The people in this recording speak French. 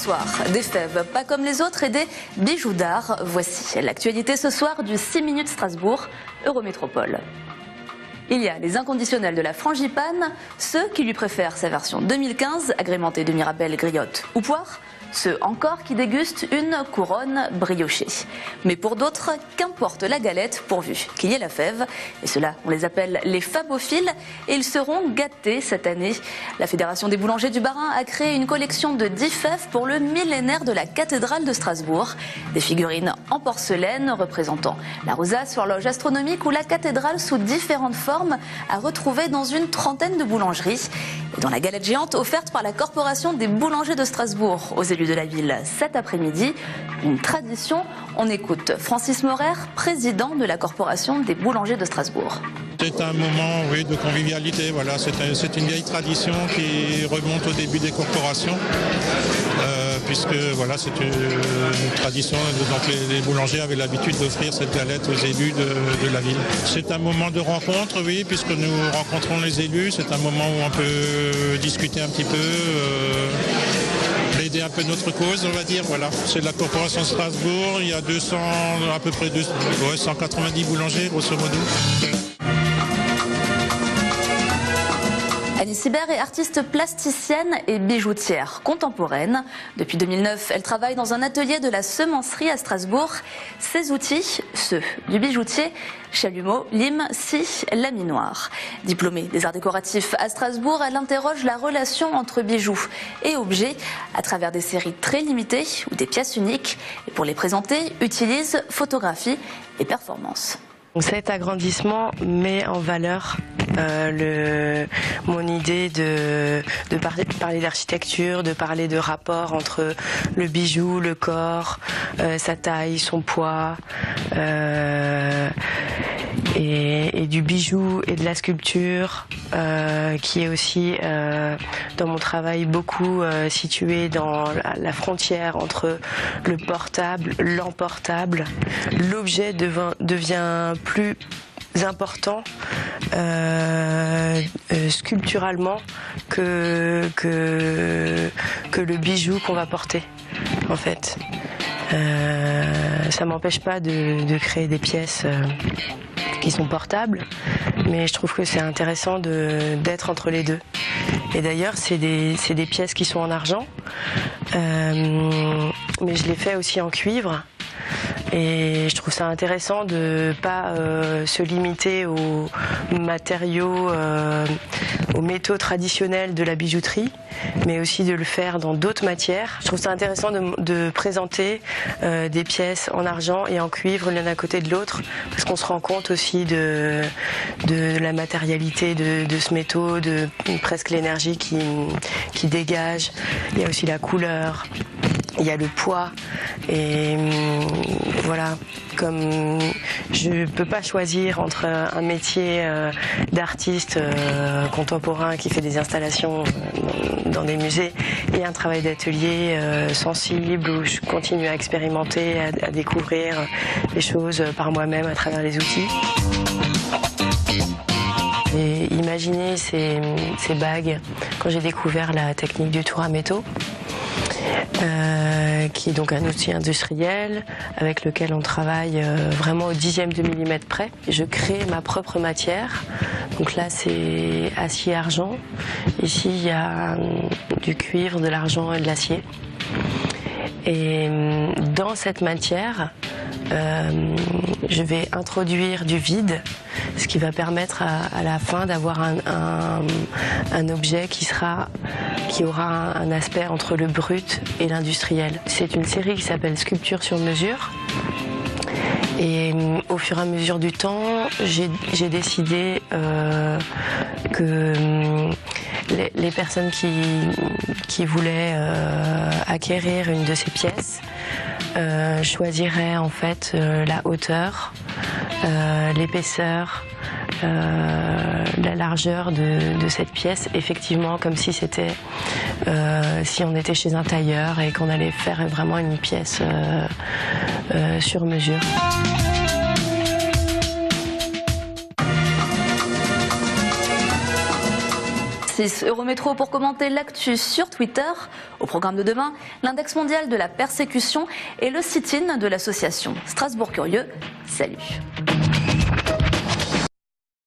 soir, des fèves pas comme les autres et des bijoux d'art. Voici l'actualité ce soir du 6 minutes Strasbourg, Eurométropole. Il y a les inconditionnels de la frangipane, ceux qui lui préfèrent sa version 2015, agrémentée de mirabelle, griotte ou poire, ceux encore qui dégustent une couronne briochée. Mais pour d'autres, qu'importe la galette pourvu qu'il y ait la fève. Et ceux-là, on les appelle les fabophiles et ils seront gâtés cette année. La Fédération des boulangers du Bas-Rhin a créé une collection de 10 fèves pour le millénaire de la cathédrale de Strasbourg. Des figurines en porcelaine représentant la rosace, l'horloge astronomique ou la cathédrale sous différentes formes à retrouver dans une trentaine de boulangeries. Et dans la galette géante offerte par la Corporation des boulangers de Strasbourg aux élus de la ville cet après-midi, une tradition. On écoute Francis Morer, président de la Corporation des boulangers de Strasbourg. C'est un moment, oui, de convivialité. Voilà, c'est une vieille tradition qui remonte au début des corporations, puisque voilà, c'est une tradition. Donc les boulangers avaient l'habitude d'offrir cette galette aux élus de la ville. C'est un moment de rencontre, oui, puisque nous rencontrons les élus. C'est un moment où on peut discuter un petit peu. Aider un peu notre cause, on va dire, voilà. C'est la Corporation de Strasbourg, il y a à peu près 190 boulangers, grosso modo. Annie Sibert est artiste plasticienne et bijoutière contemporaine. Depuis 2009, elle travaille dans un atelier de la semencerie à Strasbourg. Ses outils, ceux du bijoutier, chalumeau, lime, scie, laminoir. Diplômée des arts décoratifs à Strasbourg, elle interroge la relation entre bijoux et objets à travers des séries très limitées ou des pièces uniques. Et pour les présenter, utilise photographie et performance. Cet agrandissement met en valeur mon idée de parler d'architecture, de parler de rapport entre le bijou, le corps, sa taille, son poids, et du bijou et de la sculpture, qui est aussi dans mon travail beaucoup situé dans la frontière entre le portable, l'emportable. L'objet devient plus important sculpturalement que le bijou qu'on va porter, en fait. Ça m'empêche pas de créer des pièces qui sont portables, mais je trouve que c'est intéressant d'être entre les deux. Et d'ailleurs, c'est des pièces qui sont en argent, mais je les fais aussi en cuivre. Et je trouve ça intéressant de pas se limiter aux matériaux, aux métaux traditionnels de la bijouterie, mais aussi de le faire dans d'autres matières. Je trouve ça intéressant de présenter des pièces en argent et en cuivre l'un à côté de l'autre, parce qu'on se rend compte aussi de la matérialité de ce métaux, de presque l'énergie qui dégage. Il y a aussi la couleur. Il y a le poids et voilà, comme je peux pas choisir entre un métier d'artiste contemporain qui fait des installations dans des musées et un travail d'atelier sensible où je continue à expérimenter, à découvrir les choses par moi-même à travers les outils. J'ai imaginé ces bagues quand j'ai découvert la technique du tour à métaux. Qui est donc un outil industriel avec lequel on travaille vraiment au dixième de millimètre près. Je crée ma propre matière. Donc là, c'est acier-argent. Ici, il y a du cuivre, de l'argent et de l'acier. Et dans cette matière, je vais introduire du vide, ce qui va permettre à la fin d'avoir un objet qui aura un aspect entre le brut et l'industriel. C'est une série qui s'appelle Sculpture sur mesure. Et au fur et à mesure du temps, j'ai décidé que les personnes qui voulaient acquérir une de ces pièces choisiraient en fait la hauteur, l'épaisseur, la largeur de cette pièce, effectivement comme si c'était si on était chez un tailleur et qu'on allait faire vraiment une pièce sur mesure. 8h36, Eurométro pour commenter l'actu sur Twitter. Au programme de demain, l'index mondial de la persécution et le sit-in de l'association Strasbourg Curieux. Salut.